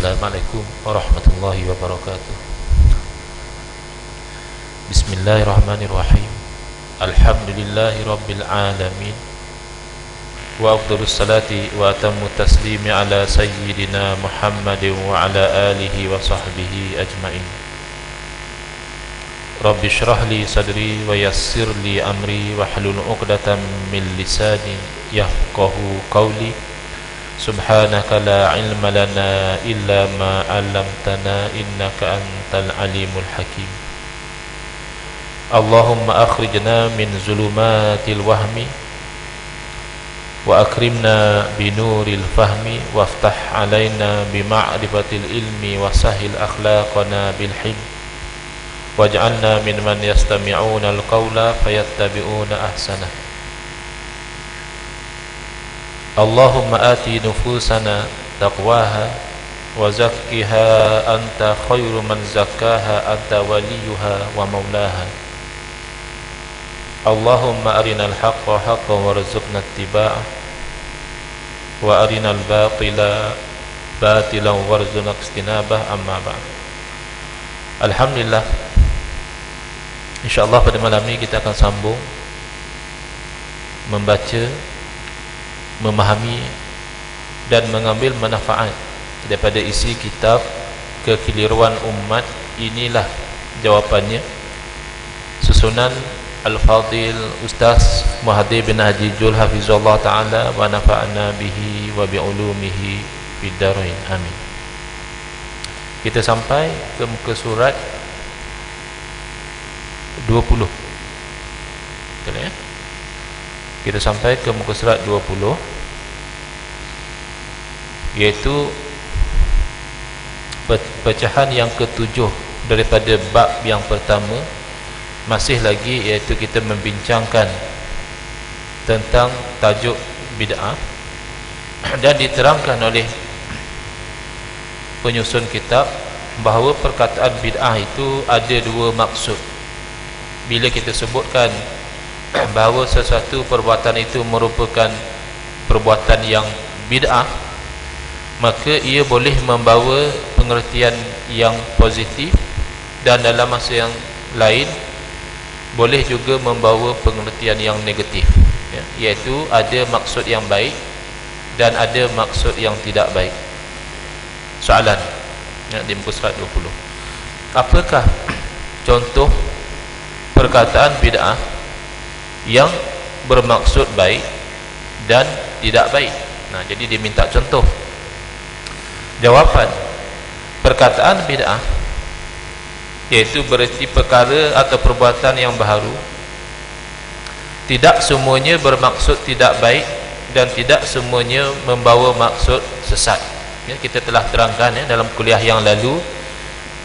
Assalamualaikum warahmatullahi wabarakatuh. Bismillahirrahmanirrahim. Alhamdulillahi rabbil alamin. Wa afdhalus salati wa atammu taslimi ala sayyidina Muhammadin wa ala alihi wa sahbihi ajmain. Rabbi shrah li sadri wa yassir li amri wa hlul 'uqdatam min lisani yafqahu qawli. Subhanaka la ilma lana illa ma 'allamtana innaka antal alimul hakim. Allahumma akhrijna min zulumatil wahmi wa akrimna binuril fahmi waftah alaina bima'rifatil ilmi wa sahil akhlaqana bil hilm waj'alna mimman yastami'una al-qawla fayattabi'una ahsanah. Allahumma ati nufusana taqwaha wa zakkiha anta khairu man zakkaha anta waliyuha wa maulaha. Allahumma arinal haqqa haqqan warzuqna ittiba'ah wa arinal batila batilan warzuqna ijtinabah, amma ba'd. Alhamdulillah, insyaallah pada malam ini kita akan sambung membaca, memahami dan mengambil manfaat daripada isi kitab Kekeliruan Umat. Inilah jawapannya, susunan Al-Fadil Ustaz Muhaddir bin Haji Jul hafizallahu ta'ala wa nafa'ana bihi wa bi'ulumihi fid darain, amin. Kita sampai ke muka surat 20. Betul ya? Kita sampai ke muka surat 20, iaitu pecahan yang ketujuh daripada bab yang pertama. Masih lagi, iaitu kita membincangkan tentang tajuk bid'ah, dan diterangkan oleh penyusun kitab bahawa perkataan bid'ah itu ada dua maksud. Bila kita sebutkan bahawa sesuatu perbuatan itu merupakan perbuatan yang bid'ah, maka ia boleh membawa pengertian yang positif, dan dalam masa yang lain boleh juga membawa pengertian yang negatif, ya, iaitu ada maksud yang baik dan ada maksud yang tidak baik. Soalan, ya, di muka surat 20, apakah contoh perkataan bid'ah yang bermaksud baik dan tidak baik? Nah, jadi diminta contoh. Jawapan, perkataan bid'ah iaitu bererti perkara atau perbuatan yang baharu, tidak semuanya bermaksud tidak baik dan tidak semuanya membawa maksud sesat. Ya, kita telah terangkan, ya, dalam kuliah yang lalu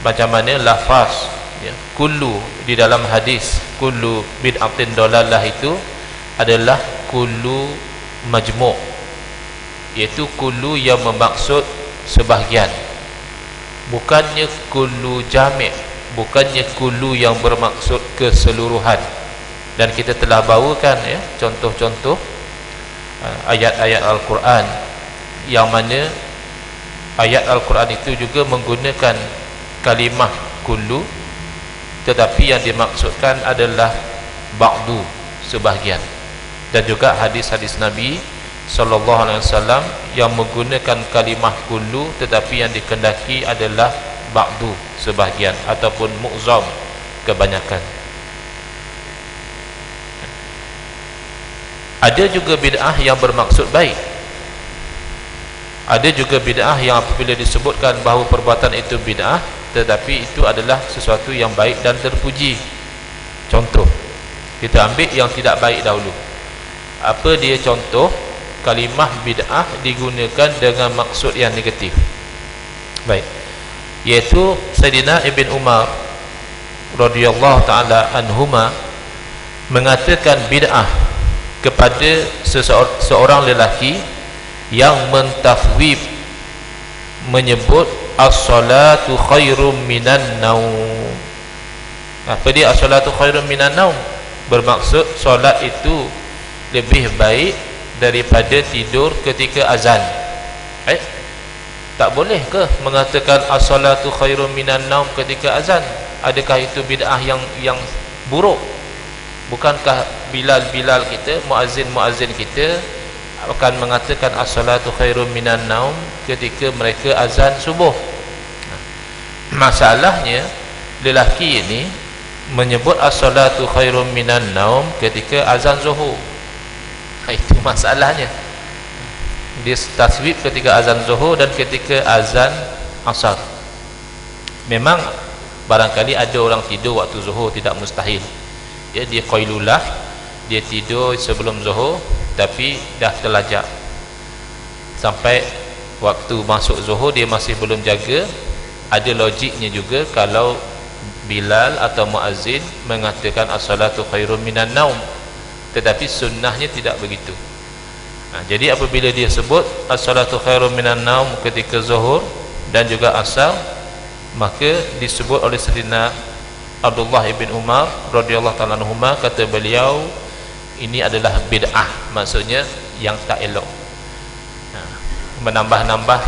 macam mana lafaz, ya, kullu di dalam hadis kullu bid'atin dalalah itu adalah kullu majmu', iaitu kullu yang bermaksud sebahagian, bukannya kullu jami', bukannya kullu yang bermaksud keseluruhan. Dan kita telah bawakan, ya, contoh-contoh ayat-ayat Al-Quran yang mana ayat Al-Quran itu juga menggunakan kalimah kullu, tetapi yang dimaksudkan adalah ba'du, sebahagian. Dan juga hadis-hadis Nabi sallallahu alaihi wasallam yang menggunakan kalimah kullu, tetapi yang dikehendaki adalah ba'du, sebahagian, ataupun mu'zam, kebanyakan. Ada juga bid'ah yang bermaksud baik. Ada juga bid'ah yang apabila disebutkan bahawa perbuatan itu bid'ah, tetapi itu adalah sesuatu yang baik dan terpuji. Contoh, kita ambil yang tidak baik dahulu. Apa dia contoh? Kalimah bid'ah digunakan dengan maksud yang negatif. Baik, iaitu Sayyidina Ibn Umar radhiyallahu ta'ala anhuma mengatakan bid'ah kepada seorang lelaki yang mentafwid, menyebut as-salatu khairum minan naum. Apa dia as-salatu khairum minan naum? Bermaksud solat itu lebih baik daripada tidur ketika azan. Tak boleh ke mengatakan as-salatu khairum minan naum ketika azan? Adakah itu bid'ah yang buruk? Bukankah Bilal kita, muazzin kita akan mengatakan as-salatu khairum minan naum ketika mereka azan subuh? Masalahnya lelaki ini menyebut as-salatu khairum minan naum ketika azan zuhur. Itu masalahnya. Dia taswib ketika azan zuhur dan ketika azan asar. Memang barangkali ada orang tidur waktu zuhur, tidak mustahil. Ya, dia qailulah, dia tidur sebelum zuhur tapi dah terlajak sampai waktu masuk zuhur dia masih belum jaga. Ada logiknya juga kalau Bilal atau muazzin mengatakan as-salatu khairum minan naum, tetapi sunnahnya tidak begitu. Jadi apabila dia sebut as-salatu khairum minan naum ketika zuhur dan juga asar, maka disebut oleh Sayyidina Abdullah ibn Umar radhiyallahu ta'ala anhuma, kata beliau ini adalah bid'ah, maksudnya yang tak elok. Menambah-nambah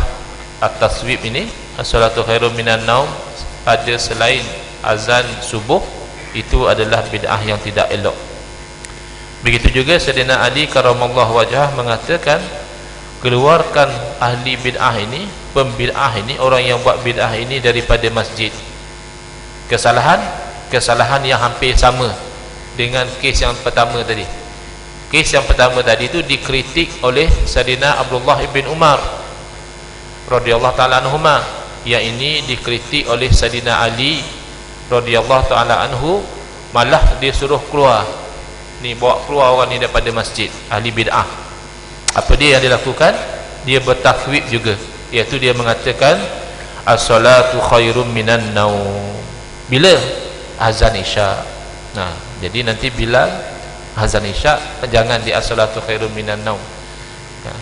at-taswib ini as-salatu khairum minan naum pada selain azan subuh, itu adalah bid'ah yang tidak elok. Begitu juga Sayyidina Ali karamallahu wajhah mengatakan, keluarkan ahli bid'ah ini, pembid'ah ini, orang yang buat bid'ah ini daripada masjid. Kesalahan yang hampir sama dengan kes yang pertama tadi. Kes yang pertama tadi itu dikritik oleh Sayyidina Abdullah ibn Umar radhiyallahu ta'ala anhuma, yang ini dikritik oleh Sayyidina Ali radhiyallahu ta'ala anhu, malah dia suruh keluar ni, bawa keluar orang ni daripada masjid, ahli bid'ah. Apa dia yang dilakukan? Dia bertakwib juga, iaitu dia mengatakan as-salatu khairum minan naum. Bila? Azan isya. Jadi nanti bila azan isya, jangan di as-salatu khairum minan naum.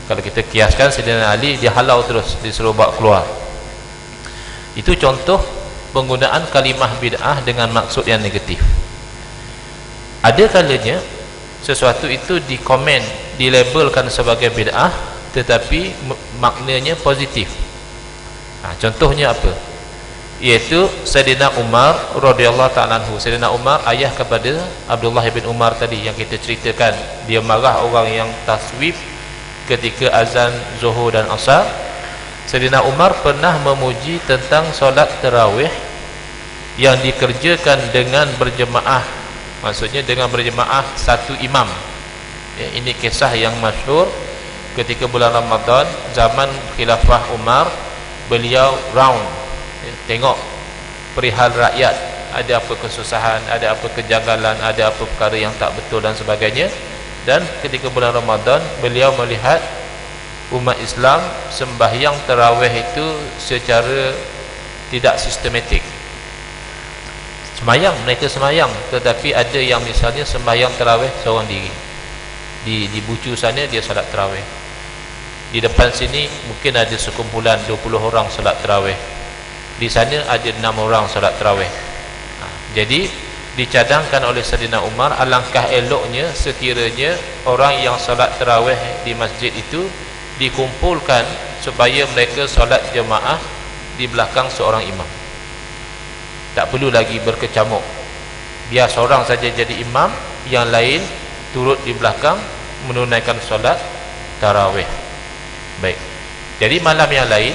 Kalau kita kiaskan Sayyidina Ali, dia halau terus, disuruh bawa keluar. Itu contoh penggunaan kalimah bid'ah dengan maksud yang negatif. Ada kalanya sesuatu itu dikomen, dilabelkan sebagai bid'ah tetapi maknanya positif. Contohnya apa? Iaitu Sayyidina Umar radhiyallahu ta'ala anhu. Sayyidina Umar ayah kepada Abdullah bin Umar tadi yang kita ceritakan, dia marah orang yang taswib ketika azan zuhur dan asar. Sayyidina Umar pernah memuji tentang solat tarawih yang dikerjakan dengan berjemaah, maksudnya dengan berjemaah satu imam. Ini kisah yang masyhur ketika bulan Ramadan zaman khilafah Umar. Beliau round, tengok perihal rakyat, ada apa kesusahan, ada apa kejanggalan, ada apa perkara yang tak betul dan sebagainya. Dan ketika bulan Ramadan beliau melihat umat Islam sembahyang tarawih itu secara tidak sistematik. Mereka semayang, tetapi ada yang misalnya sembahyang tarawih seorang diri. Di bucu sana dia salat tarawih. Di depan sini mungkin ada sekumpulan 20 orang salat tarawih. Di sana ada 6 orang salat tarawih. Jadi dicadangkan oleh Sayyidina Umar, alangkah eloknya sekiranya orang yang salat tarawih di masjid itu dikumpulkan supaya mereka salat jemaah di belakang seorang imam. Tak perlu lagi berkecamuk, biar seorang saja jadi imam, yang lain turut di belakang menunaikan solat tarawih. Baik, jadi malam yang lain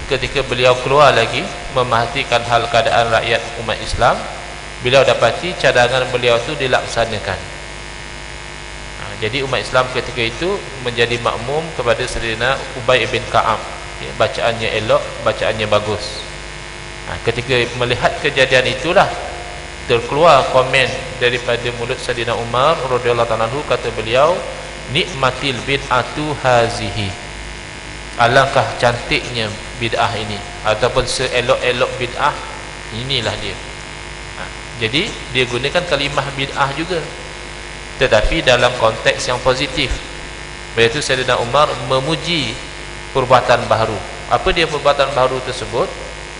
ketika beliau keluar lagi memerhatikan hal keadaan rakyat umat Islam, beliau dapati cadangan beliau itu dilaksanakan. Jadi umat Islam ketika itu menjadi makmum kepada Sayyidina Ubay bin Ka'ab. Bacaannya elok, bacaannya bagus. Ketika melihat kejadian itulah terkeluar komen daripada mulut Sayyidina Umar radhiyallahu ta'ala anhu, kata beliau, nikmatil bid'atu hazihi, alangkah cantiknya bid'ah ini, ataupun seelok-elok bid'ah inilah dia. Jadi dia gunakan kalimah bid'ah juga, tetapi dalam konteks yang positif, iaitu Sayyidina Umar memuji perbuatan baharu. Apa dia perbuatan baharu tersebut?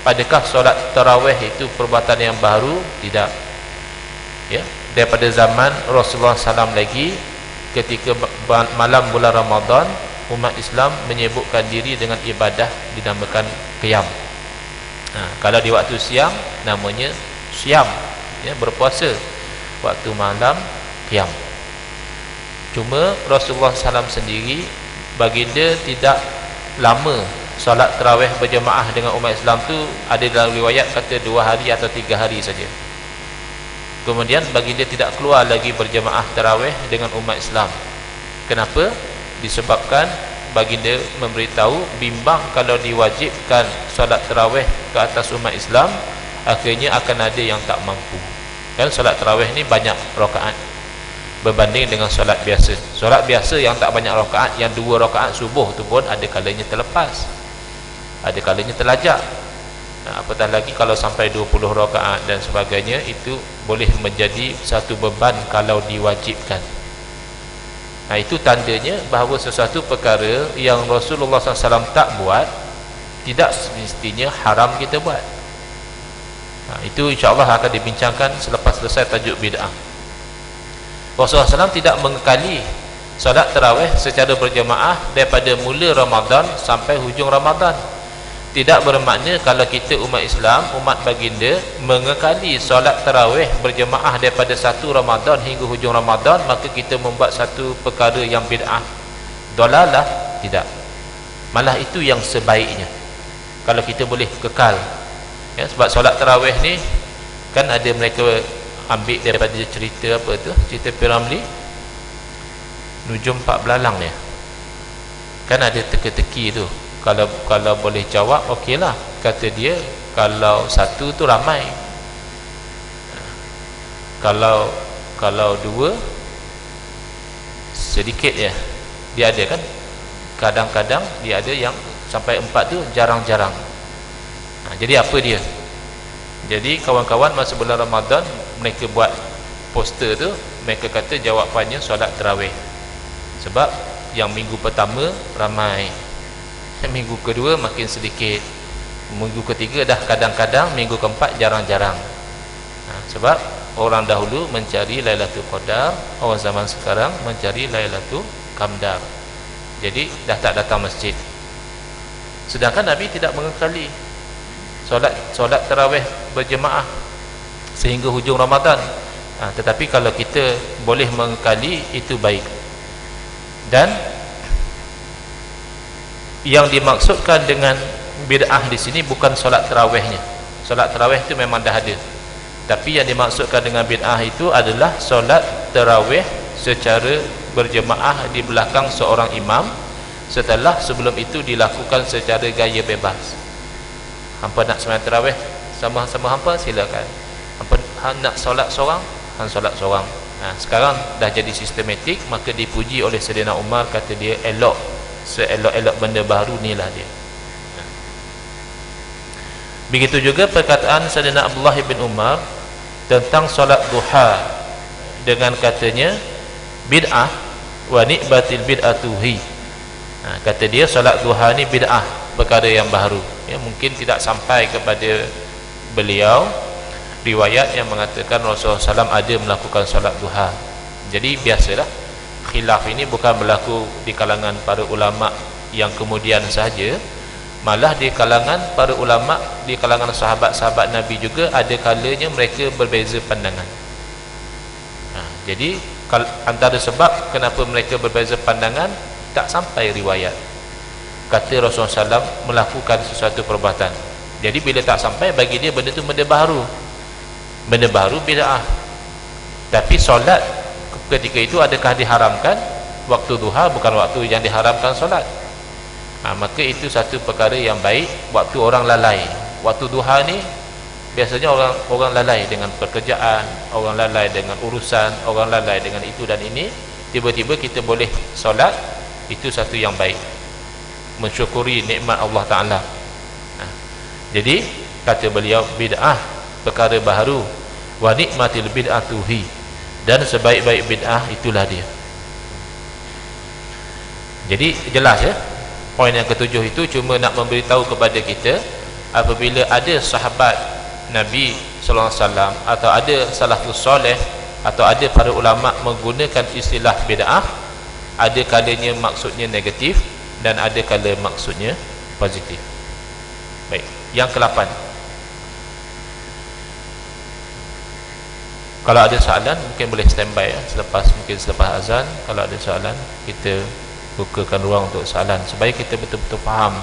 Adakah solat tarawih itu perbuatan yang baru? Tidak. Ya, daripada zaman Rasulullah SAW lagi, ketika malam bulan Ramadan umat Islam menyibukkan diri dengan ibadah dinamakan qiyam. Kalau di waktu siang namanya syam, ya, berpuasa. Waktu malam qiyam. Cuma Rasulullah SAW sendiri, baginda tidak lama solat tarawih berjemaah dengan umat Islam tu. Ada dalam riwayat kata 2 hari atau 3 hari saja. Kemudian baginda tidak keluar lagi berjemaah tarawih dengan umat Islam. Kenapa? Disebabkan baginda memberitahu, bimbang kalau diwajibkan solat tarawih ke atas umat Islam, akhirnya akan ada yang tak mampu. Kan solat tarawih ni banyak rakaat berbanding dengan solat biasa. Solat biasa yang tak banyak rakaat, yang 2 rakaat subuh tu pun ada kalanya terlepas, ada kalanya terlajak. Apatah lagi kalau sampai 20 rakaat dan sebagainya, itu boleh menjadi satu beban kalau diwajibkan. Itu tandanya bahawa sesuatu perkara yang Rasulullah SAW tak buat, tidak semestinya haram kita buat. Itu insyaAllah akan dibincangkan selepas selesai tajuk bid'ah. Rasulullah SAW tidak mengekali solat tarawih secara berjemaah daripada mula Ramadan sampai hujung Ramadan. Tidak bermakna kalau kita umat Islam, umat baginda, mengekali solat tarawih berjemaah daripada 1 Ramadan hingga hujung Ramadan, maka kita membuat satu perkara yang bid'ah, dalalah. Tidak. Malah itu yang sebaiknya kalau kita boleh kekal, ya, sebab solat tarawih ni kan ada mereka ambil daripada cerita apa tu, cerita Piramli Nujum Pak Belalang ni, kan ada teka-teki tu. Kalau boleh jawab, okeylah, kata dia. Kalau 1 tu ramai, kalau 2 sedikit ya. Dia ada kan, kadang-kadang dia ada yang sampai 4 tu jarang-jarang. Jadi apa dia? Jadi kawan-kawan masa bulan Ramadan mereka buat poster tu, mereka kata jawapannya solat tarawih. Sebab yang minggu pertama ramai, minggu kedua makin sedikit, minggu ketiga dah kadang-kadang, minggu keempat jarang-jarang. Sebab orang dahulu mencari Lailatul Qadar, orang zaman sekarang mencari Lailatul Qamdar. Jadi dah tak datang masjid. Sedangkan Nabi tidak mengekali solat tarawih berjemaah sehingga hujung Ramadan. Tetapi kalau kita boleh mengekali, itu baik. Dan yang dimaksudkan dengan bid'ah di sini bukan solat tarawihnya. Solat tarawih itu memang dah ada. Tapi yang dimaksudkan dengan bid'ah itu adalah solat tarawih secara berjemaah di belakang seorang imam, setelah sebelum itu dilakukan secara gaya bebas. Hampa nak sembahyang tarawih sama-sama hampa, silakan. Hampa nak solat seorang, hang solat seorang. Sekarang dah jadi sistematik, maka dipuji oleh Sayyidina Umar, kata dia elok, seelok-elok benda baru inilah dia. Begitu juga perkataan Sayyidina Abdullah bin Umar tentang solat duha, dengan katanya bid'ah wa ni'batil bid'atuhi. Kata dia solat duha ni bid'ah, perkara yang baru. Ya, mungkin tidak sampai kepada beliau riwayat yang mengatakan Rasulullah SAW ada melakukan solat duha. Jadi biasalah, khilaf ini bukan berlaku di kalangan para ulama yang kemudian sahaja, malah di kalangan para ulama, di kalangan sahabat-sahabat Nabi juga ada kalanya mereka berbeza pandangan. Jadi antara sebab kenapa mereka berbeza pandangan, tak sampai riwayat kata Rasulullah SAW melakukan sesuatu perbuatan. Jadi bila tak sampai, bagi dia benda tu benda baru, benda baru bid'ah. Tapi solat ketika itu adakah diharamkan? Waktu duha bukan waktu yang diharamkan solat. Maka itu satu perkara yang baik. Waktu orang lalai, waktu duha ni biasanya orang lalai dengan pekerjaan, orang lalai dengan urusan, orang lalai dengan itu dan ini. Tiba-tiba kita boleh solat, itu satu yang baik, mensyukuri nikmat Allah Ta'ala. Jadi kata beliau bid'ah perkara baru, wa nikmatil bid'atuhi, dan sebaik-baik bid'ah itulah dia. Jadi jelas ya, poin yang ketujuh itu cuma nak memberitahu kepada kita, apabila ada sahabat Nabi sallallahu alaihi wasallam atau ada salafus soleh atau ada para ulama menggunakan istilah bid'ah, ada kalanya maksudnya negatif, dan ada kala maksudnya positif. Baik, yang ke-8. Kalau ada soalan mungkin boleh standby ya, mungkin selepas azan. Kalau ada soalan kita bukakan ruang untuk soalan supaya kita betul-betul faham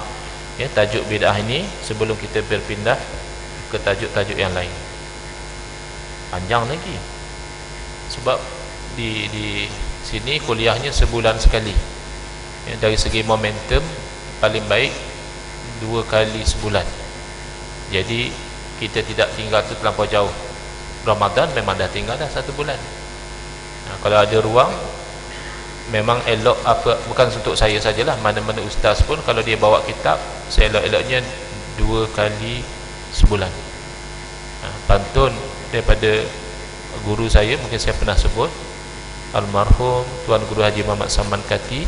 ya tajuk bid'ah ini sebelum kita berpindah ke tajuk-tajuk yang lain. Panjang lagi sebab di sini kuliahnya sebulan sekali ya, dari segi momentum paling baik 2 kali sebulan, jadi kita tidak tinggal tu terlampau jauh. Ramadan memang dah tinggal dah 1 bulan. Kalau ada ruang memang elok, apa, bukan untuk saya sajalah, mana-mana ustaz pun kalau dia bawa kitab seelok-eloknya 2 kali sebulan. Pantun daripada guru saya, mungkin saya pernah sebut, almarhum Tuan Guru Haji Muhammad Saman Kati,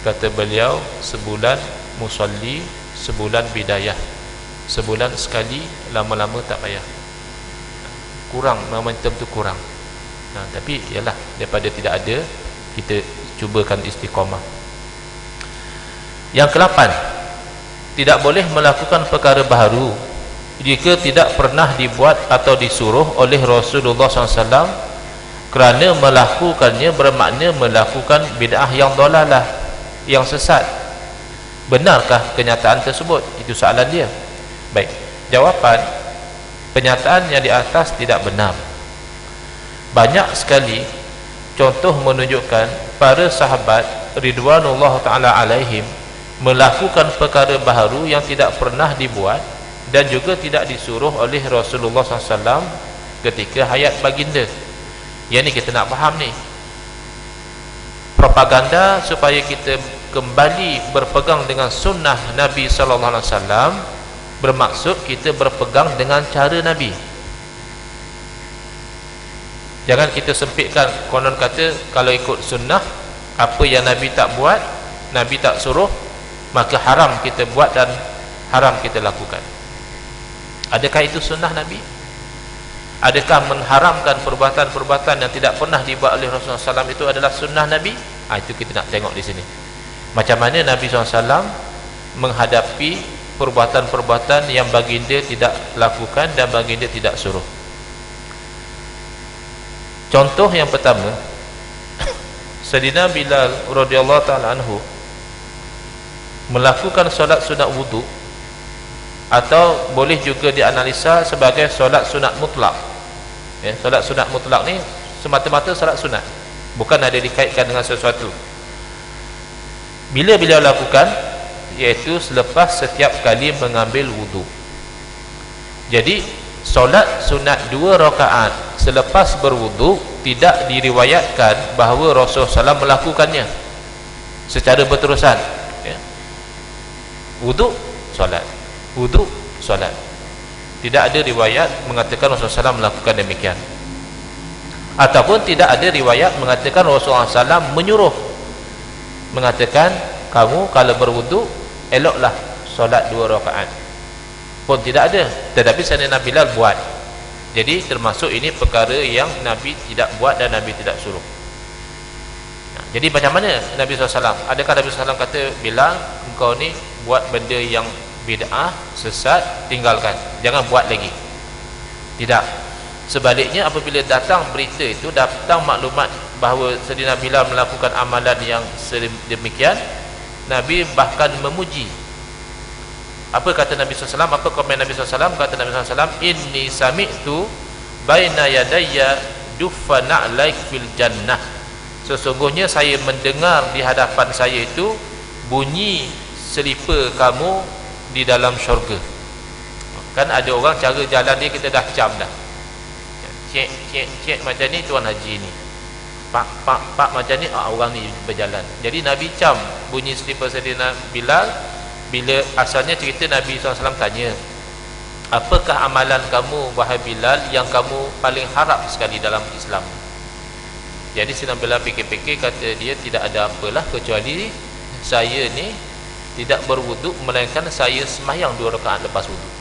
kata beliau, sebulan musalli, sebulan bidayah, sebulan sekali, lama-lama tak payah. Kurang, momentum tu kurang. Tapi yalah, daripada tidak ada, kita cubakan istiqamah. Yang ke-8, tidak boleh melakukan perkara baharu jika tidak pernah dibuat atau disuruh oleh Rasulullah SAW, kerana melakukannya bermakna melakukan bid'ah yang dalalah, yang sesat. Benarkah kenyataan tersebut? Itu soalan dia. Baik, jawapan, penyataan yang di atas tidak benar. Banyak sekali contoh menunjukkan para sahabat ridwanullah ta'ala alaihim melakukan perkara baharu yang tidak pernah dibuat dan juga tidak disuruh oleh Rasulullah SAW ketika hayat baginda. Yang ni kita nak faham ni, propaganda supaya kita kembali berpegang dengan sunnah Nabi SAW, bermaksud kita berpegang dengan cara Nabi. Jangan kita sempitkan, konon kata kalau ikut sunnah, apa yang Nabi tak buat, Nabi tak suruh, maka haram kita buat dan haram kita lakukan. Adakah itu sunnah Nabi? Adakah mengharamkan perbuatan-perbuatan yang tidak pernah dibuat oleh Rasulullah SAW itu adalah sunnah Nabi? Itu kita nak tengok di sini. Macam mana Nabi SAW menghadapi perbuatan-perbuatan yang baginda tidak lakukan dan baginda tidak suruh. Contoh yang pertama, Sayyidina Bilal radhiyallahu ta'ala anhu melakukan solat sunat wudu, atau boleh juga dianalisa sebagai solat sunat mutlak ya, solat sunat mutlak ni semata-mata solat sunat, bukan ada dikaitkan dengan sesuatu. Bila beliau lakukan, iaitu selepas setiap kali mengambil wudu. Jadi solat sunat 2 rakaat selepas berwudu tidak diriwayatkan bahawa Rasulullah SAW melakukannya secara berterusan ya. Wudu, solat, wudu, solat. Tidak ada riwayat mengatakan Rasulullah SAW melakukan demikian, ataupun tidak ada riwayat mengatakan Rasulullah SAW menyuruh, mengatakan kamu kalau berwudu eloklah solat 2 rakaat, pun tidak ada. Tetapi Sayyidina Bilal buat. Jadi termasuk ini perkara yang Nabi tidak buat dan Nabi tidak suruh. Jadi macam mana Nabi SAW? Adakah Nabi SAW kata, Bilal, engkau ni buat benda yang bid'ah, sesat, tinggalkan, jangan buat lagi? Tidak. Sebaliknya, apabila datang berita itu, datang maklumat bahawa Sayyidina Bilal melakukan amalan yang sedemikian, Nabi bahkan memuji. Apa kata Nabi SAW? Apa komen Nabi SAW? Kata Nabi SAW, inni sami'tu baina yadayya duffa na'laik fil jannah. Sesungguhnya saya mendengar di hadapan saya itu bunyi selipar kamu di dalam syurga. Kan ada orang cara jalan dia kita dah cam dah, cek cek cek macam ni tuan haji ni, pak pak pak macam ni orang ni berjalan. Jadi Nabi cam bunyi selipar Sayyidina Bilal. Bila asalnya cerita Nabi SAW tanya, apakah amalan kamu wahai Bilal yang kamu paling harap sekali dalam Islam? Jadi Sayyidina Bilal fikir-fikir, kata dia, tidak ada apalah kecuali saya ni tidak berwuduk, melainkan saya semayang 2 rakaat lepas wuduk.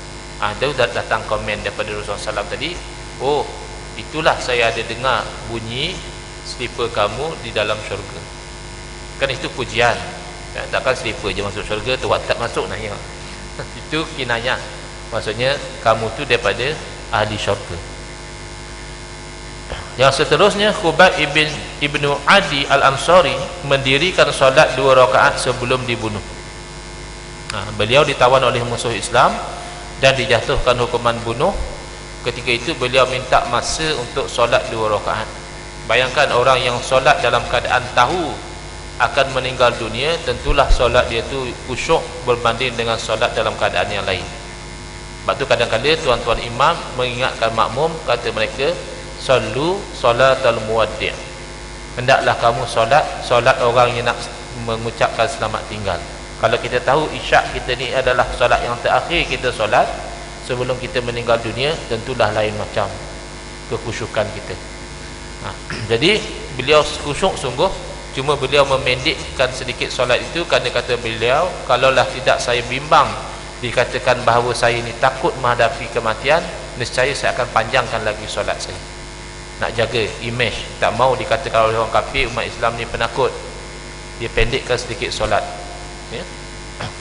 Ada datang komen daripada Rasulullah SAW tadi, oh itulah saya ada dengar bunyi selipar kamu di dalam syurga. Kan itu pujian. Takkan selipar je masuk syurga tu tak masuk nak ya. Itu kinayah, maksudnya kamu tu daripada ahli syurga. Yang seterusnya, Khubayb ibnu Adi al-Ansari mendirikan solat 2 rakaat sebelum dibunuh. Beliau ditawan oleh musuh Islam dan dijatuhkan hukuman bunuh. Ketika itu beliau minta masa untuk solat 2 rakaat. Bayangkan orang yang solat dalam keadaan tahu akan meninggal dunia, tentulah solat dia tu khusyuk berbanding dengan solat dalam keadaan yang lain. Sebab tu kadang-kadang tuan-tuan imam mengingatkan makmum, kata mereka, sallu salatal muwaddi', hendaklah kamu solat orang yang nak mengucapkan selamat tinggal. Kalau kita tahu isyak kita ni adalah solat yang terakhir kita solat sebelum kita meninggal dunia, tentulah lain macam kekhusyukan kita. Jadi beliau khusyuk sungguh, cuma beliau memendekkan sedikit solat itu kerana kata beliau, kalaulah tidak saya bimbang dikatakan bahawa saya ini takut menghadapi kematian, nescaya saya akan panjangkan lagi solat saya. Nak jaga image, tak mau dikatakan oleh orang kafir umat Islam ni penakut, dia pendekkan sedikit solat ya?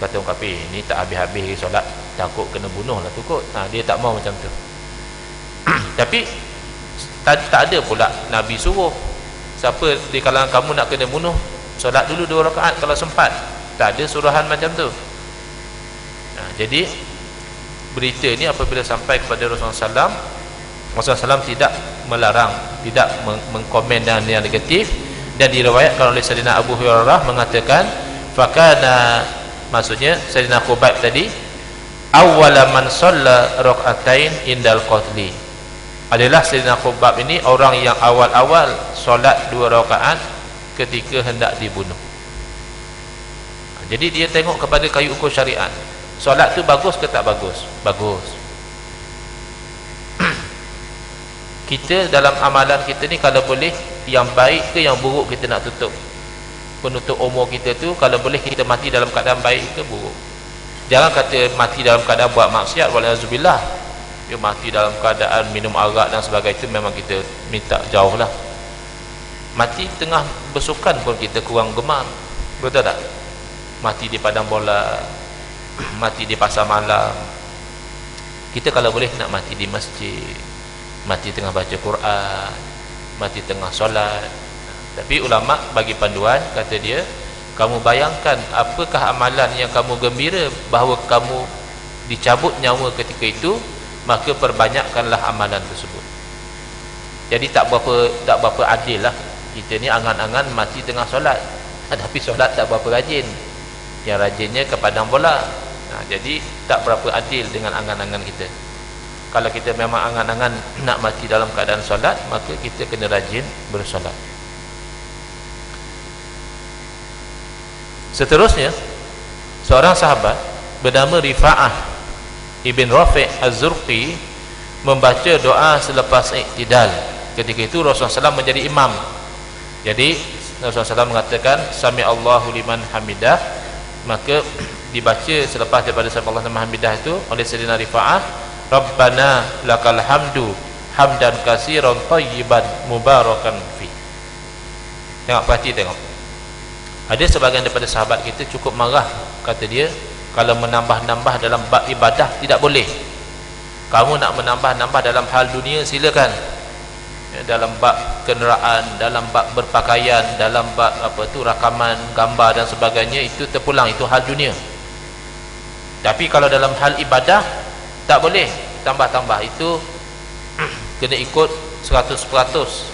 Kata orang kafir, ni tak habis-habis solat, takut kena bunuh lah tu kot. Dia tak mau macam tu. Tapi tak ada pula Nabi suruh siapa di kalangan kamu nak kena bunuh, solat dulu 2 rakaat kalau sempat. Tak ada suruhan macam tu. Jadi berita ni apabila sampai kepada Rasulullah SAW tidak melarang, tidak mengkomen dengan yang negatif. Dan diriwayatkan oleh Sayyidina Abu Hurairah mengatakan, fakana, maksudnya Sayyidina Khubayb tadi, awwala man shalla rak'atain indal qatli, adalah Sayyidina Khubayb ini orang yang awal-awal solat 2 rakaat ketika hendak dibunuh. Jadi dia tengok kepada kayu ukur syariat, solat tu bagus ke tak bagus? Bagus. Kita dalam amalan kita ni, kalau boleh yang baik ke yang buruk kita nak tutup. Penutup umur kita tu, kalau boleh kita mati dalam keadaan baik ke buruk. Jangan kata mati dalam keadaan buat maksiat, walauzubillah, dia mati dalam keadaan minum arak dan sebagainya, itu memang kita minta jauh lah. Mati tengah bersukan pun kita kurang gemar, betul tak? Mati di padang bola, mati di pasar malam. Kita kalau boleh nak mati di masjid, mati tengah baca Quran, mati tengah solat. Tapi ulama bagi panduan, kata dia, kamu bayangkan apakah amalan yang kamu gembira bahawa kamu dicabut nyawa ketika itu, maka perbanyakkanlah amalan tersebut. Jadi tak berapa adil lah kita ni angan-angan mati tengah solat, tapi solat tak berapa rajin, yang rajinnya ke padang bola. Jadi tak berapa adil dengan angan-angan kita. Kalau kita memang angan-angan nak mati dalam keadaan solat, maka kita kena rajin bersolat. Seterusnya, seorang sahabat bernama Rifa'ah ibn Rafi' Az-Zurqi membaca doa selepas iktidal. Ketika itu Rasulullah SAW menjadi imam. Jadi Rasulullah SAW mengatakan Sami Allahu liman hamidah, maka dibaca selepas daripada Sami Allahu liman hamidah itu oleh Sayyidina Rifa'ah, Rabbana lakal hamdu hamdan katsiran thayyiban mubarakan fi. Tengok, perhati tengok. Ada sebahagian daripada sahabat kita cukup marah, kata dia, kalau menambah-nambah dalam bab ibadah tidak boleh. Kamu nak menambah-nambah dalam hal dunia silakan, dalam bab kenderaan, dalam bab berpakaian, dalam bab rakaman gambar dan sebagainya, itu terpulang, itu hal dunia. Tapi kalau dalam hal ibadah tak boleh tambah-tambah, itu kena ikut 100%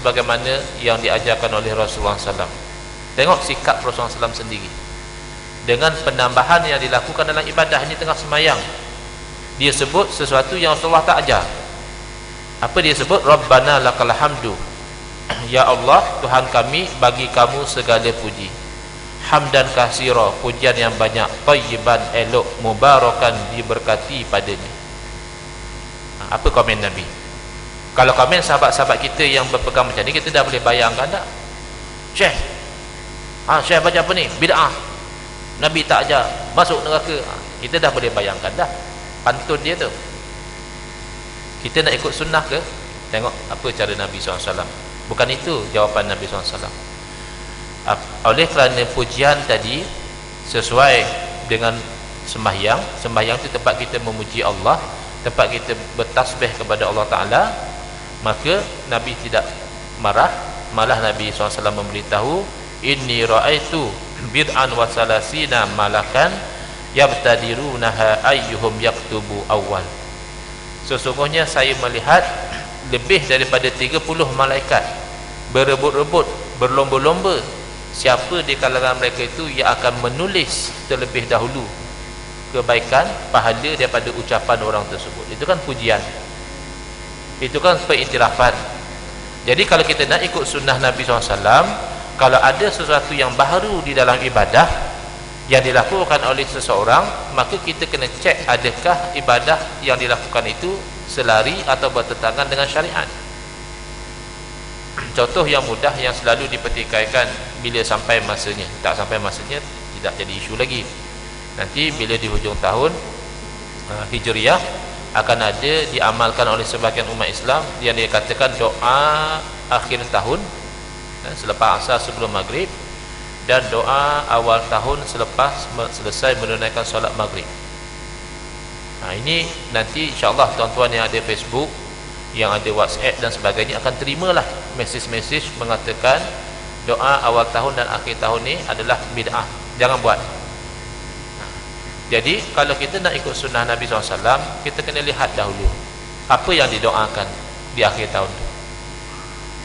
sebagaimana yang diajarkan oleh Rasulullah SAW. Tengok sikap Rasulullah SAW sendiri dengan penambahan yang dilakukan dalam ibadah. Ini tengah semayang, dia sebut sesuatu yang Rasulullah tak ajar. Apa dia sebut? Rabbana lakal hamdu, ya Allah Tuhan kami, bagi kamu segala puji, hamdan katsira, pujian yang banyak, thayyiban elok, mubarakan diberkati padanya. Apa komen Nabi? Kalau komen sahabat-sahabat kita yang berpegang macam ni, kita dah boleh bayangkan tak? Syekh baca apa ni? Bid'ah, Nabi tak ajar, masuk neraka. Kita dah boleh bayangkan dah pantun dia tu. Kita nak ikut sunnah ke? Tengok apa cara Nabi SAW. Bukan itu jawapan Nabi SAW. Oleh kerana pujian tadi sesuai dengan sembahyang. Sembahyang itu tempat kita memuji Allah, tempat kita bertasbih kepada Allah Ta'ala, maka Nabi tidak marah. Malah Nabi SAW memberitahu, inni ra'aitu bid'an wa salasina malakan yabtadirunaha ayyuhum yaktubu awal. Sesungguhnya saya melihat lebih daripada 30 malaikat berebut-rebut, berlomba-lomba siapa di kalangan mereka itu yang akan menulis terlebih dahulu kebaikan, pahala daripada ucapan orang tersebut. Itu kan pujian, itu kan pengiktirafan. Jadi kalau kita nak ikut sunnah Nabi SAW, kalau ada sesuatu yang baru di dalam ibadah yang dilakukan oleh seseorang, maka kita kena cek adakah ibadah yang dilakukan itu selari atau bertentangan dengan syariat. Contoh yang mudah yang selalu dipertikaikan bila sampai masanya, tak sampai masanya tidak jadi isu lagi. Nanti bila di hujung tahun Hijriah akan ada diamalkan oleh sebahagian umat Islam yang dikatakan doa akhir tahun selepas asar sebelum maghrib, dan doa awal tahun selepas selesai menunaikan solat maghrib. Ini nanti insyaAllah tuan-tuan yang ada Facebook, yang ada WhatsApp dan sebagainya akan terimalah mesej-mesej mengatakan doa awal tahun dan akhir tahun ni adalah bid'ah, jangan buat. Jadi kalau kita nak ikut sunnah Nabi SAW, kita kena lihat dahulu apa yang didoakan di akhir tahun tu.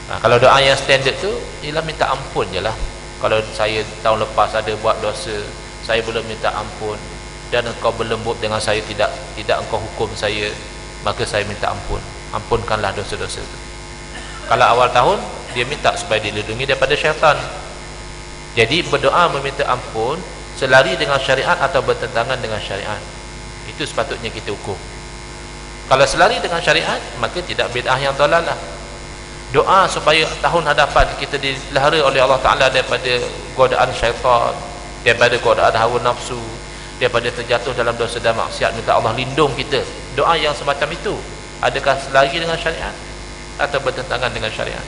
Kalau doa yang standard tu ialah minta ampun je lah. Kalau saya tahun lepas ada buat dosa, saya belum minta ampun, dan engkau berlembut dengan saya, tidak engkau hukum saya, maka saya minta ampun, ampunkanlah dosa-dosa itu. Kalau awal tahun, dia minta supaya dilindungi daripada syaitan. Jadi berdoa meminta ampun selari dengan syariat atau bertentangan dengan syariat, itu sepatutnya kita ukur. Kalau selari dengan syariat, maka tidak bid'ah yang dalalah. Doa supaya tahun hadapan kita dilahara oleh Allah Ta'ala daripada godaan syaitan, daripada godaan hawa nafsu, daripada terjatuh dalam dosa dan maksiat, minta Allah lindung kita. Doa yang semacam itu, adakah selari dengan syariat atau bertentangan dengan syariat?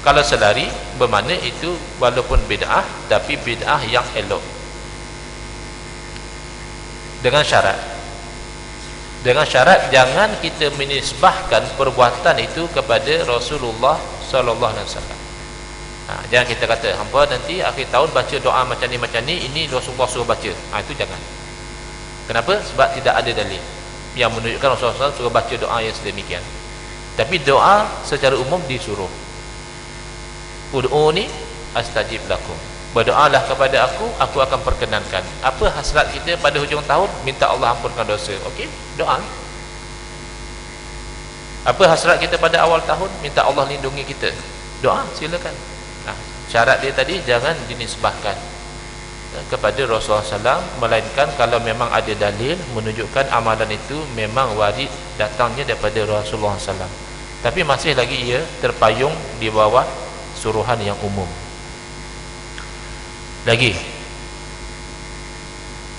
Kalau selari, bermakna itu walaupun bid'ah, tapi bid'ah yang elok, dengan syarat jangan kita menisbahkan perbuatan itu kepada Rasulullah sallallahu alaihi wasallam. Jangan kita kata hampa nanti akhir tahun baca doa macam ni, ini Rasulullah suruh baca. Itu jangan. Kenapa? Sebab tidak ada dalil yang menunjukkan Rasulullah SAW suruh baca doa yang sedemikian. Tapi doa secara umum disuruh. Ud'uni astajib lakum. Berdoalah kepada aku akan perkenankan. Apa hasrat kita pada hujung tahun? Minta Allah ampunkan dosa. Okey, doa. Apa hasrat kita pada awal tahun? Minta Allah lindungi kita. Doa, silakan. Syarat dia tadi jangan dinisbahkan kepada Rasulullah SAW, melainkan kalau memang ada dalil menunjukkan amalan itu memang warid datangnya daripada Rasulullah SAW, tapi masih lagi ia terpayung di bawah suruhan yang umum. Lagi,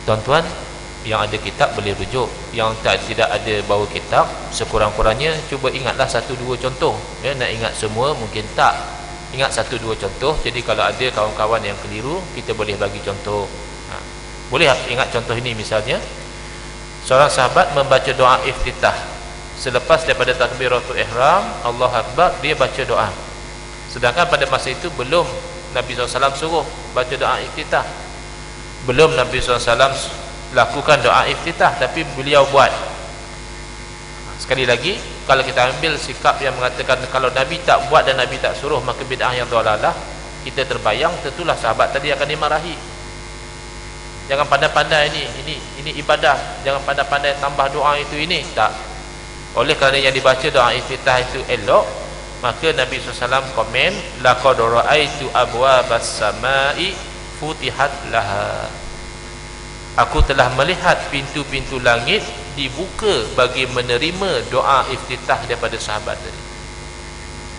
tuan-tuan yang ada kitab boleh rujuk, yang tidak ada bawa kitab, sekurang-kurangnya cuba ingatlah 1-2 contoh. Nak ingat semua mungkin tak. Ingat 1-2 contoh. Jadi kalau ada kawan-kawan yang keliru, kita boleh bagi contoh. Boleh ingat contoh ini, misalnya seorang sahabat membaca doa iftitah selepas daripada takbiratul ihram, Allahu Akbar, dia baca doa. Sedangkan pada masa itu belum Nabi SAW suruh baca doa iftitah, belum Nabi SAW lakukan doa iftitah, tapi beliau buat. Sekali lagi, kalau kita ambil sikap yang mengatakan kalau Nabi tak buat dan Nabi tak suruh maka bid'ah yang dalalah, kita terbayang tentulah sahabat tadi akan dimarahi. Jangan pandai-pandai ini ibadah, jangan pandai-pandai tambah doa itu ini, tak. Oleh kerana yang dibaca doa iftitah itu elok, maka Nabi SAW komen, laqad ra'aitu abwabas samai futihat laha. Aku telah melihat pintu-pintu langit dibuka bagi menerima doa iftitah daripada sahabat tadi.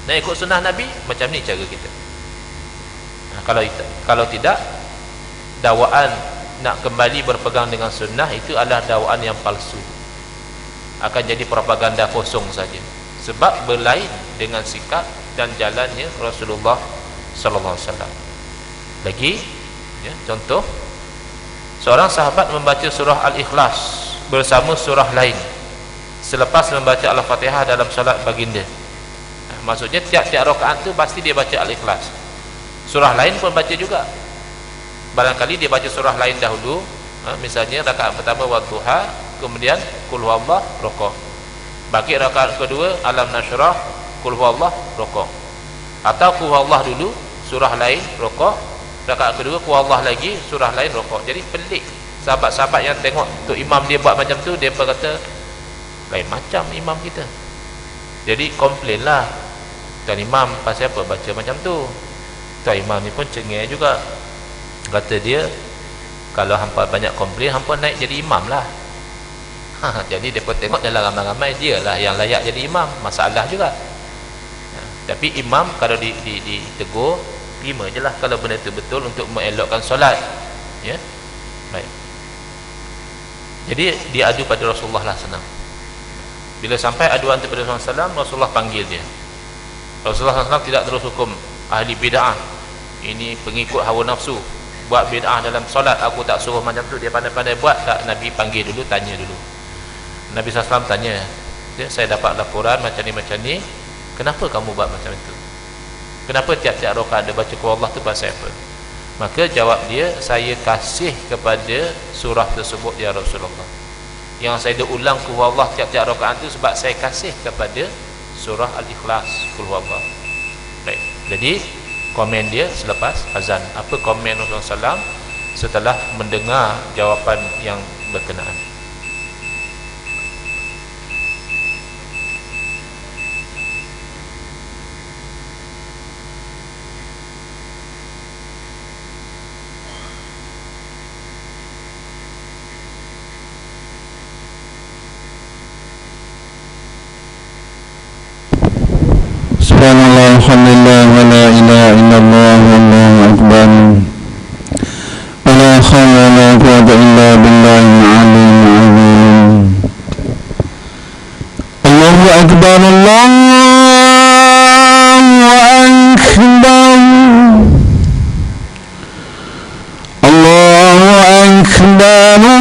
Nak ikut sunnah Nabi, macam ni cara kita. Kalau tidak, dakwaan nak kembali berpegang dengan sunnah itu adalah dakwaan yang palsu, akan jadi propaganda kosong saja, sebab berlain dengan sikap dan jalannya Rasulullah sallallahu alaihi wasallam. Lagi contoh, Seorang sahabat membaca surah Al-Ikhlas bersama surah lain selepas membaca Al-Fatihah dalam salat baginda. Maksudnya tiap-tiap rakaat tu pasti dia baca Al-Ikhlas. Surah lain pun baca juga. Barangkali dia baca surah lain dahulu, misalnya rakaat pertama Wadduha, kemudian Qul Huwallah, rukuk. Bagi rakaat kedua Alam Nashrah, Qul Huwallah, rukuk. Atau Qul Huwallah dulu, surah lain, rukuk. Rakaat kedua Qul Huwallah lagi, surah lain, rukuk. Jadi pelik. Sahabat-sahabat yang tengok tu imam dia buat macam tu, dia berkata lain macam imam kita. Jadi komplain lah, tuan imam pasal apa baca macam tu. Tuan imam ni pun cengeng juga. Kata dia, kalau hampa banyak komplain, hampa naik jadi imam lah. Jadi dia pun tengok dalam ramai-ramai dia lah yang layak jadi imam. Masalah juga. Tapi imam kalau ditegur, terima je lah kalau benda tu betul untuk mengelokkan solat. Ya, baik. Jadi dia adu pada Rasulullah lah, senang. Bila sampai aduan kepada Rasulullah SAW, Rasulullah panggil dia. Rasulullah SAW tidak terus hukum ahli bid'ah, ini pengikut hawa nafsu, buat bid'ah dalam solat, aku tak suruh macam tu, dia pandai-pandai buat. Tak, Nabi panggil dulu, tanya dulu. Nabi SAW tanya dia, saya dapat laporan macam ni, kenapa kamu buat macam itu? Kenapa tiap-tiap rakaat ada baca Qul Allah tu pasal apa? Maka jawab dia, saya kasih kepada surah tersebut ya Rasulullah. Yang saya dah ulang Qul Allah tiap-tiap rakaat tu sebab saya kasih kepada surah Al-Ikhlas, Qul Allah. Baik. Jadi komen dia selepas azan. Apa komen Rasulullah SAW setelah mendengar jawapan yang berkenaan? Subhanallah, alhamdulillah, wa la ilaha illallah, wallahu akbar. Wa la hawla wa la quwwata illa billahil aliyyil azim. Allahu akbar, Allahu akbar. Allahu akbar,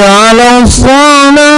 على الفلاح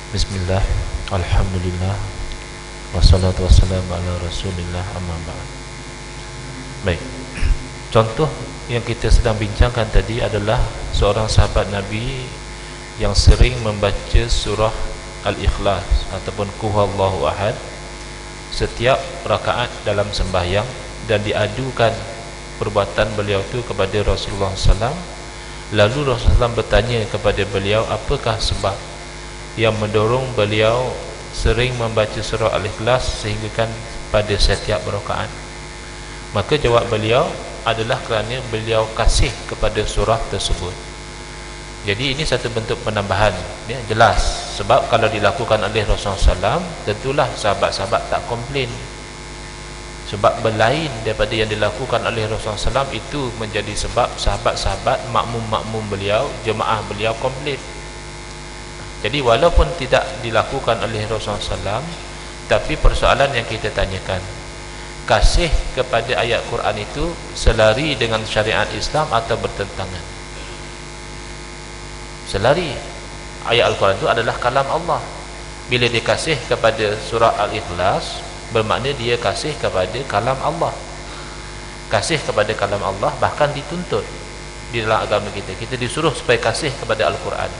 Bismillah, alhamdulillah, wassalatu wassalamu ala rasulillah, amma ba'd. Baik, contoh yang kita sedang bincangkan tadi adalah seorang sahabat Nabi yang sering membaca surah Al-Ikhlas ataupun Qul Huwallahu Ahad setiap rakaat dalam sembahyang, dan diadukan perbuatan beliau itu kepada Rasulullah SAW. Lalu Rasulullah SAW bertanya kepada beliau, apakah sebab yang mendorong beliau sering membaca surah Al-Ikhlas sehinggakan pada setiap rakaat? Maka jawab beliau adalah kerana beliau kasih kepada surah tersebut. Jadi ini satu bentuk penambahan, ya, jelas. Sebab kalau dilakukan oleh Rasulullah SAW, tentulah sahabat-sahabat tak komplain. Sebab berlain daripada yang dilakukan oleh Rasulullah SAW, itu menjadi sebab sahabat-sahabat, makmum-makmum beliau, jemaah beliau komplain. Jadi walaupun tidak dilakukan oleh Rasulullah SAW, tapi persoalan yang kita tanyakan, kasih kepada ayat Quran itu selari dengan syariat Islam atau bertentangan? Selari. Ayat Al-Quran itu adalah kalam Allah. Bila dia kasih kepada surah Al-Ikhlas, bermakna dia kasih kepada kalam Allah. Kasih kepada kalam Allah bahkan dituntut di dalam agama kita. Kita disuruh supaya kasih kepada Al-Quran.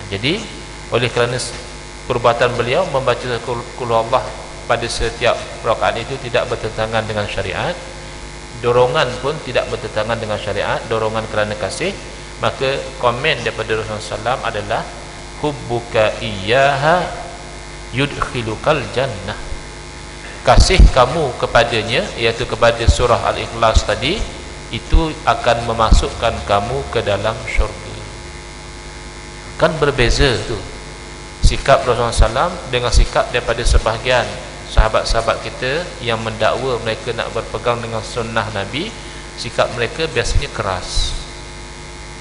Jadi oleh kerana perbuatan beliau membaca Qul Allah pada setiap rakaat itu tidak bertentangan dengan syariat, dorongan pun tidak bertentangan dengan syariat, dorongan kerana kasih, maka komen daripada Rasulullah SAW adalah hubbuka iyyaha yudkhilukal jannah. Kasih kamu kepadanya, iaitu kepada surah Al-Ikhlas tadi, itu akan memasukkan kamu ke dalam syurga. Kan berbeza tu sikap Rasulullah SAW dengan sikap daripada sebahagian sahabat-sahabat kita yang mendakwa mereka nak berpegang dengan sunnah Nabi. Sikap mereka biasanya keras,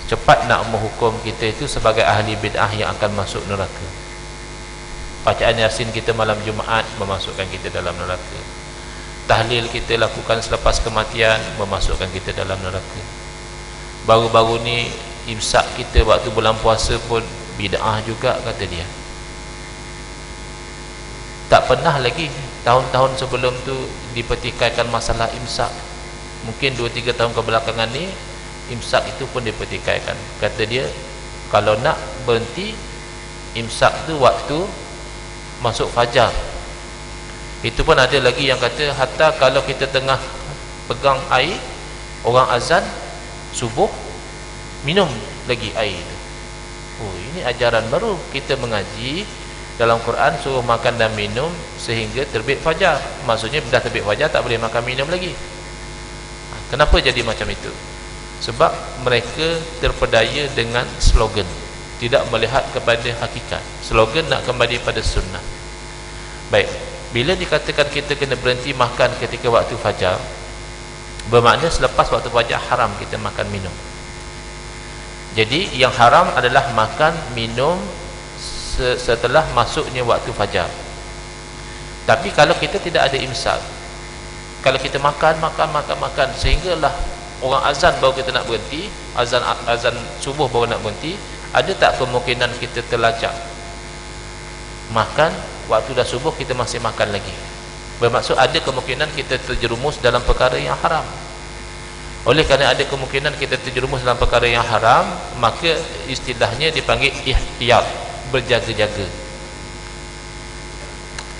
cepat nak menghukum kita itu sebagai ahli bid'ah yang akan masuk neraka. Bacaan Yasin kita malam Jumaat memasukkan kita dalam neraka. Tahlil kita lakukan selepas kematian memasukkan kita dalam neraka. Baru-baru ni imsak kita waktu bulan puasa pun bid'ah juga, kata dia. Tak pernah lagi tahun-tahun sebelum tu dipertikaikan masalah imsak. Mungkin 2-3 tahun kebelakangan ni imsak itu pun dipertikaikan. Kata dia, kalau nak berhenti imsak tu waktu masuk fajar. Itu pun ada lagi yang kata hatta kalau kita tengah pegang air, orang azan subuh, minum lagi air itu. Oh, ini ajaran baru. Kita mengaji dalam Quran suruh makan dan minum sehingga terbit fajar. Maksudnya dah terbit fajar tak boleh makan minum lagi. Kenapa jadi macam itu? Sebab mereka terpedaya dengan slogan, tidak melihat kepada hakikat. Slogan nak kembali pada sunnah. Baik, bila dikatakan kita kena berhenti makan ketika waktu fajar, bermakna selepas waktu fajar haram kita makan minum. Jadi yang haram adalah makan minum setelah masuknya waktu fajar. Tapi kalau kita tidak ada imsak, kalau kita makan sehinggalah orang azan baru kita nak berhenti, azan subuh baru nak berhenti, ada tak kemungkinan kita terlajak makan waktu dah subuh kita masih makan lagi? Bermaksud ada kemungkinan kita terjerumus dalam perkara yang haram. Oleh kerana ada kemungkinan kita terjerumus dalam perkara yang haram, maka istilahnya dipanggil ihtiyat, berjaga-jaga.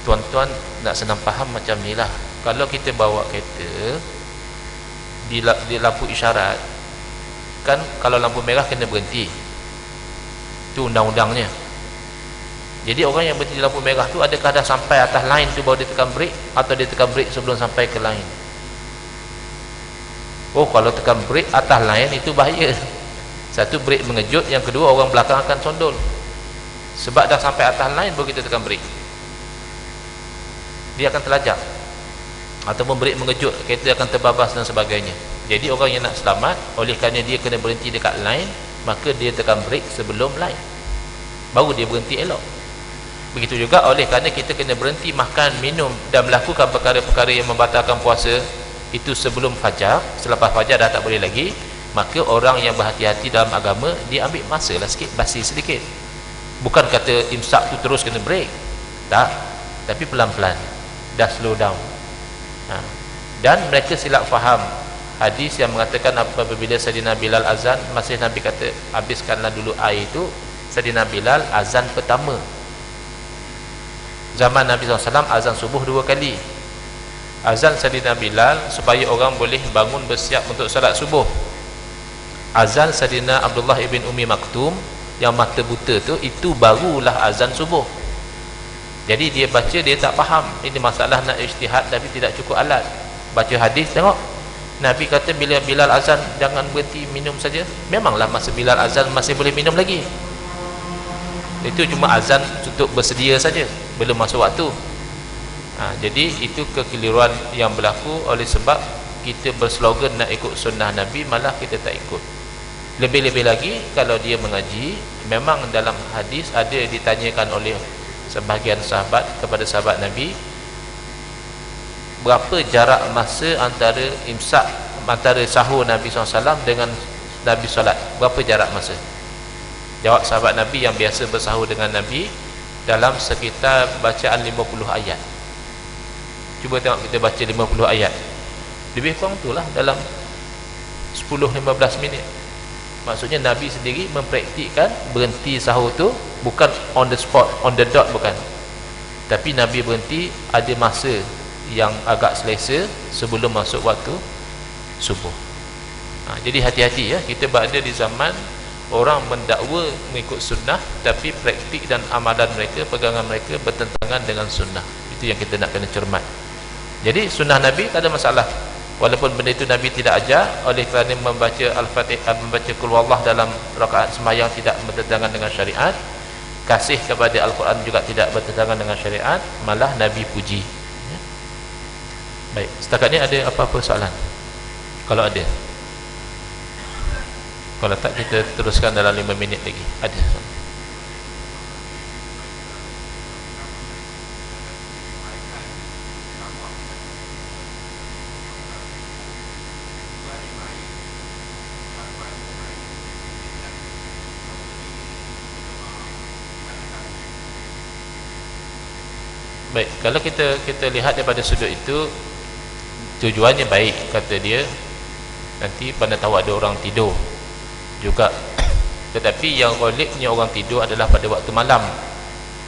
Tuan-tuan nak senang faham macam ni lah. Kalau kita bawa kereta di lampu isyarat, kan kalau lampu merah kena berhenti, itu undang-undangnya. Jadi orang yang berhenti di lampu merah tu, adakah dah sampai atas line tu baru dia tekan brake, atau dia tekan brake sebelum sampai ke line? Oh, kalau tekan brake atas line itu bahaya. Satu, brake mengejut. Yang kedua, orang belakang akan condol. Sebab dah sampai atas line baru kita tekan brake, dia akan terlajak. Ataupun brake mengejut, kereta akan terbabas dan sebagainya. Jadi orang yang nak selamat, oleh kerana dia kena berhenti dekat line, maka dia tekan brake sebelum line, baru dia berhenti elok. Begitu juga oleh kerana kita kena berhenti makan, minum dan melakukan perkara-perkara yang membatalkan puasa itu sebelum fajar. Selepas fajar dah tak boleh lagi, maka orang yang berhati-hati dalam agama, dia ambil masa lah sikit, basi sedikit. Bukan kata imsak tu terus kena break, tak, tapi pelan-pelan, dah slow down. Dan mereka silap faham hadis yang mengatakan apabila Sayyidina Bilal azan, masih Nabi kata habiskanlah dulu air itu. Sayyidina Bilal azan pertama zaman Nabi SAW, azan subuh 2 kali. Azan Sayyidina Bilal supaya orang boleh bangun bersiap untuk salat subuh. Azan Sayyidina Abdullah ibn Umi Maktum yang mata buta tu, itu barulah azan subuh. Jadi dia baca, dia tak faham. Ini masalah nak ijtihad tapi tidak cukup alat. Baca hadis, tengok Nabi kata bila Bilal azan jangan berhenti minum saja. Memanglah masa Bilal azan masih boleh minum lagi. Itu cuma azan untuk bersedia saja, belum masuk waktu. Jadi itu kekeliruan yang berlaku oleh sebab kita berslogan nak ikut sunnah Nabi, malah kita tak ikut. Lebih-lebih lagi kalau dia mengaji, memang dalam hadis ada ditanyakan oleh sebahagian sahabat kepada sahabat Nabi, berapa jarak masa antara imsak, antara sahur Nabi SAW dengan Nabi solat, berapa jarak masa? Jawab sahabat Nabi yang biasa bersahur dengan Nabi, dalam sekitar bacaan 50 ayat. Cuba tengok kita baca 50 ayat, lebih kurang itulah dalam 10-15 minit. Maksudnya Nabi sendiri mempraktikkan berhenti sahur tu bukan on the spot, on the dot, bukan, tapi Nabi berhenti ada masa yang agak selesa sebelum masuk waktu subuh. Jadi hati-hati ya, kita berada di zaman orang mendakwa mengikut sunnah tapi praktik dan amalan mereka, pegangan mereka bertentangan dengan sunnah. Itu yang kita nak kena cermat. Jadi sunnah Nabi tak ada masalah, walaupun benda itu Nabi tidak ajar. Oleh kerana membaca Al-Fatihah, membaca Qul Huwallah dalam rakaat sembahyang tidak bertentangan dengan syariat, kasih kepada Al-Quran juga tidak bertentangan dengan syariat, malah Nabi puji. Baik, setakat ni ada apa-apa soalan? Kalau ada, kalau tak kita teruskan dalam 5 minit lagi. Ada soalan? Baik, kalau kita lihat daripada sudut itu, tujuannya baik, kata dia. Nanti pada tahu ada orang tidur juga. Tetapi yang ghalibnya orang tidur adalah pada waktu malam.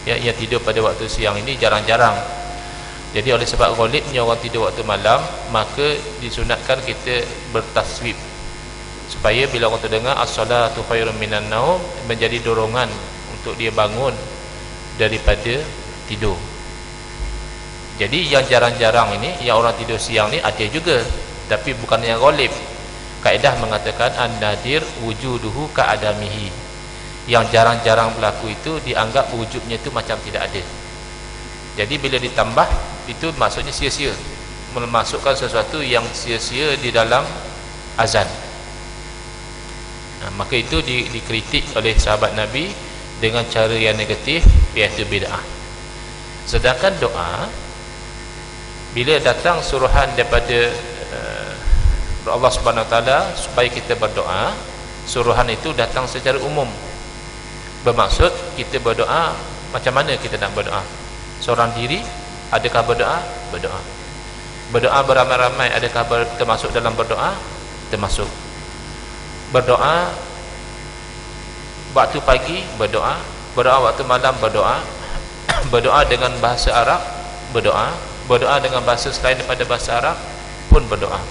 Ya, yang tidur pada waktu siang ini jarang-jarang. Jadi oleh sebab ghalibnya orang tidur waktu malam, maka disunatkan kita bertaswib, supaya bila orang terdengar as-salatu khairun minan naum, menjadi dorongan untuk dia bangun daripada tidur. Jadi yang jarang-jarang ini, yang orang tidur siang ni ada juga, tapi bukan yang ghalib. Kaedah mengatakan an-nadir wujuduhu ka'adamihi. Yang jarang-jarang berlaku itu dianggap wujudnya itu macam tidak ada. Jadi bila ditambah, itu maksudnya sia-sia, memasukkan sesuatu yang sia-sia di dalam azan. Maka itu dikritik oleh sahabat Nabi dengan cara yang negatif, iaitu bid'ah. Sedangkan doa, bila datang suruhan daripada Allah Subhanahu Wa Taala supaya kita berdoa, suruhan itu datang secara umum. Bermaksud kita berdoa, macam mana kita nak berdoa? Seorang diri, adakah berdoa? Berdoa. Berdoa beramai-ramai, adakah termasuk dalam berdoa? Termasuk. Berdoa waktu pagi, berdoa. Berdoa waktu malam, berdoa. Berdoa dengan bahasa Arab, berdoa. Berdoa dengan bahasa selain daripada bahasa Arab pun berdoa.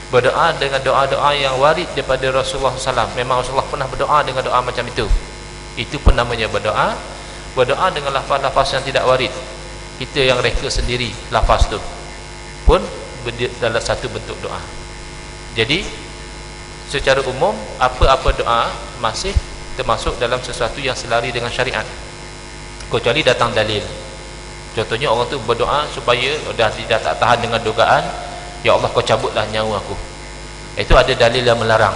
Berdoa dengan doa-doa yang warid daripada Rasulullah SAW. Memang Rasulullah pernah berdoa dengan doa macam itu. Itu pun namanya berdoa. Berdoa dengan lafaz-lafaz yang tidak warid, kita yang reka sendiri lafaz tu, pun dalam satu bentuk doa. Jadi secara umum, apa-apa doa masih termasuk dalam sesuatu yang selari dengan syariat, kecuali datang dalil. Contohnya orang tu berdoa supaya dah tak tahan dengan dugaan, ya Allah kau cabutlah nyawa aku. Itu ada dalil yang melarang.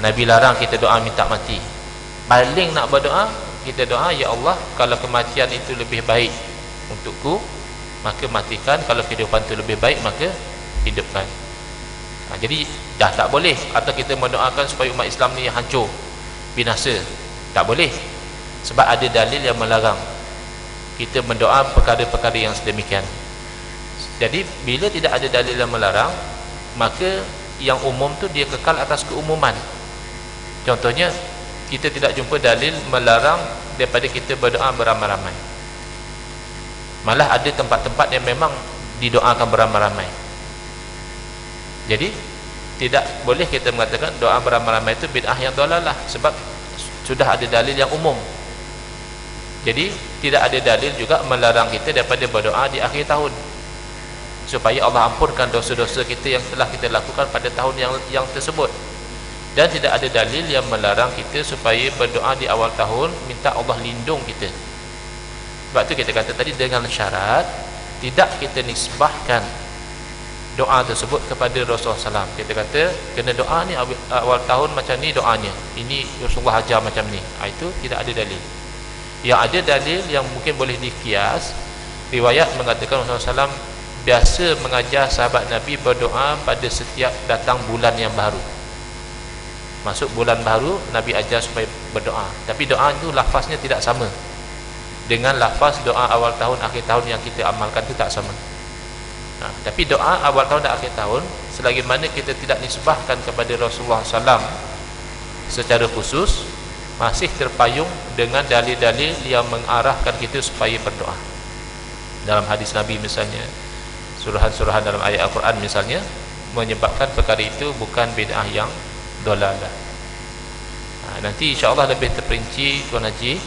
Nabi larang kita doa minta mati. Paling nak berdoa, kita doa, ya Allah kalau kematian itu lebih baik untukku, maka matikan. Kalau kehidupan itu lebih baik, maka hidupkan. Jadi dah tak boleh. Atau kita mendoakan supaya umat Islam ni hancur, binasa, tak boleh. sebab ada dalil yang melarang kita mendoa perkara-perkara yang sedemikian. Jadi bila tidak ada dalil yang melarang, maka yang umum tu dia kekal atas keumuman. Contohnya, kita tidak jumpa dalil melarang daripada kita berdoa beramai-ramai. Malah ada tempat-tempat yang memang didoakan beramai-ramai. Jadi tidak boleh kita mengatakan doa beramai-ramai itu bid'ah yang dalalah, sebab sudah ada dalil yang umum. Jadi tidak ada dalil juga melarang kita daripada berdoa di akhir tahun supaya Allah ampunkan dosa-dosa kita yang telah kita lakukan pada tahun yang tersebut. Dan tidak ada dalil yang melarang kita supaya berdoa di awal tahun minta Allah lindung kita. Sebab tu kita kata tadi, dengan syarat tidak kita nisbahkan doa tersebut kepada Rasulullah SAW. Kita kata kena doa ni awal tahun macam ni doanya, ini Rasulullah ajar macam ni. Itu tidak ada dalil. Yang ada dalil yang mungkin boleh dikias, riwayat mengatakan Rasulullah SAW biasa mengajar sahabat Nabi berdoa pada setiap datang bulan yang baru. Masuk bulan baru, Nabi ajar supaya berdoa. Tapi doa itu lafaznya tidak sama dengan lafaz doa awal tahun, akhir tahun yang kita amalkan itu tak sama. Tapi doa awal tahun dan akhir tahun, selagi mana kita tidak nisbahkan kepada Rasulullah SAW secara khusus, masih terpayung dengan dalil-dalil yang mengarahkan kita supaya berdoa. Dalam hadis Nabi misalnya, suruhan-suruhan dalam ayat Al-Quran misalnya, menyebabkan perkara itu bukan bid'ah yang dalalah. Nanti insyaAllah lebih terperinci Tuan Haji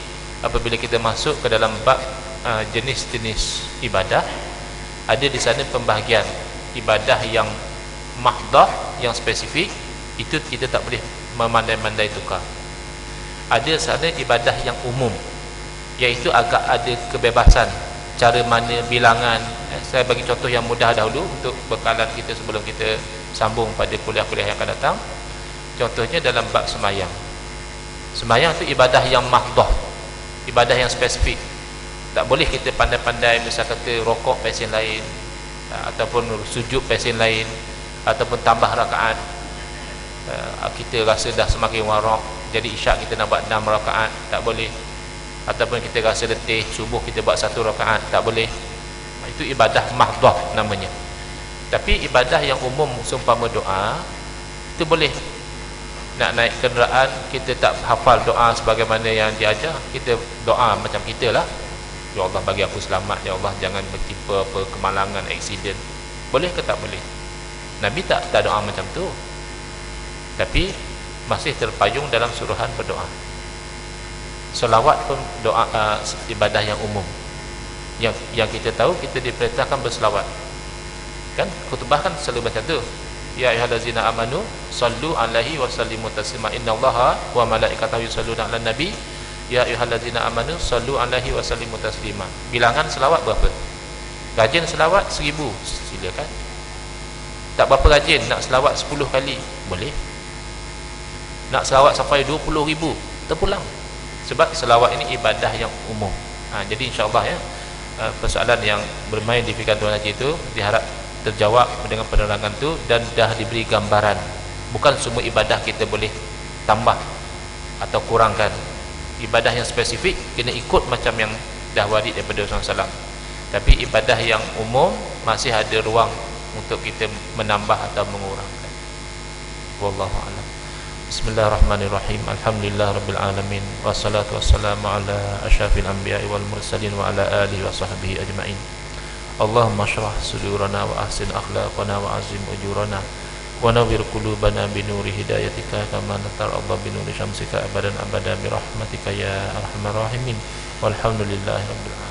apabila kita masuk ke dalam bab jenis-jenis ibadah. Ada di sana pembahagian ibadah yang mahdah, yang spesifik, itu kita tak boleh memandai-mandai tukar. Ada sana ibadah yang umum, iaitu agak ada kebebasan cara mana bilangan. Saya bagi contoh yang mudah dahulu untuk bekalan kita sebelum kita sambung pada kuliah-kuliah yang akan datang. Contohnya dalam bab semayang. Semayang itu ibadah yang mahdah, ibadah yang spesifik. Tak boleh kita pandai-pandai misal kata rokok pesen lain, ataupun sujud pesen lain, ataupun tambah rakaat. Kita rasa dah semakin warak, jadi isyak kita nak buat 6 rakaat, tak boleh. Ataupun kita rasa letih, subuh kita buat 1 rakaat, tak boleh. Itu ibadah mahdah namanya. Tapi ibadah yang umum seumpama doa, itu boleh. Nak naik kenderaan, kita tak hafal doa sebagaimana yang diajar, kita doa macam kita lah. Ya Allah bagi aku selamat, ya Allah jangan bertimpa apa kemalangan, aksiden. Boleh ke tak boleh? Nabi tak doa macam tu, tapi masih terpayung dalam suruhan berdoa. Selawat pun doa, ibadah yang umum. Yang kita tahu, kita diperintahkan berselawat. Kan khutbah kan selalu macam tu. Ya ayyuhallazina amanu sallu alaihi wa sallimu taslima innallaha wa malaikatahu yusalluna 'alan nabi ya ayyuhallazina amanu sallu alaihi wa sallimu taslima. Bilangan selawat berapa? Rajin selawat 1000, silakan. Tak berapa rajin, nak selawat 10 kali boleh. Nak selawat sampai 20,000 terpulang. Sebab selawat ini ibadah yang umum. Jadi insya-Allah ya, persoalan yang bermain di fikiran Tuan Haji itu diharap terjawab dengan penerangan tu, dan dah diberi gambaran. Bukan semua ibadah kita boleh tambah atau kurangkan. Ibadah yang spesifik kena ikut macam yang dah warid daripada Rasulullah SAW. Tapi ibadah yang umum masih ada ruang untuk kita menambah atau mengurangkan. Wallahu a'lam. Bismillahirrahmanirrahim. Alhamdulillahirabbil alamin. Wassalatu wassalamu ala asyrafil anbiya'i wal mursalin wa ala alihi wa sahbihi ajma'in. Allahumma shrah sudurana wa ahsin akhlaqana wa azim ujurana wa nawwir qulubana bi nuri hidayatika kama natar Allah bi nuri syamsika abadan abada bi rahmatika ya arhamar rahimin. Walhamdulillahirabbil alamin.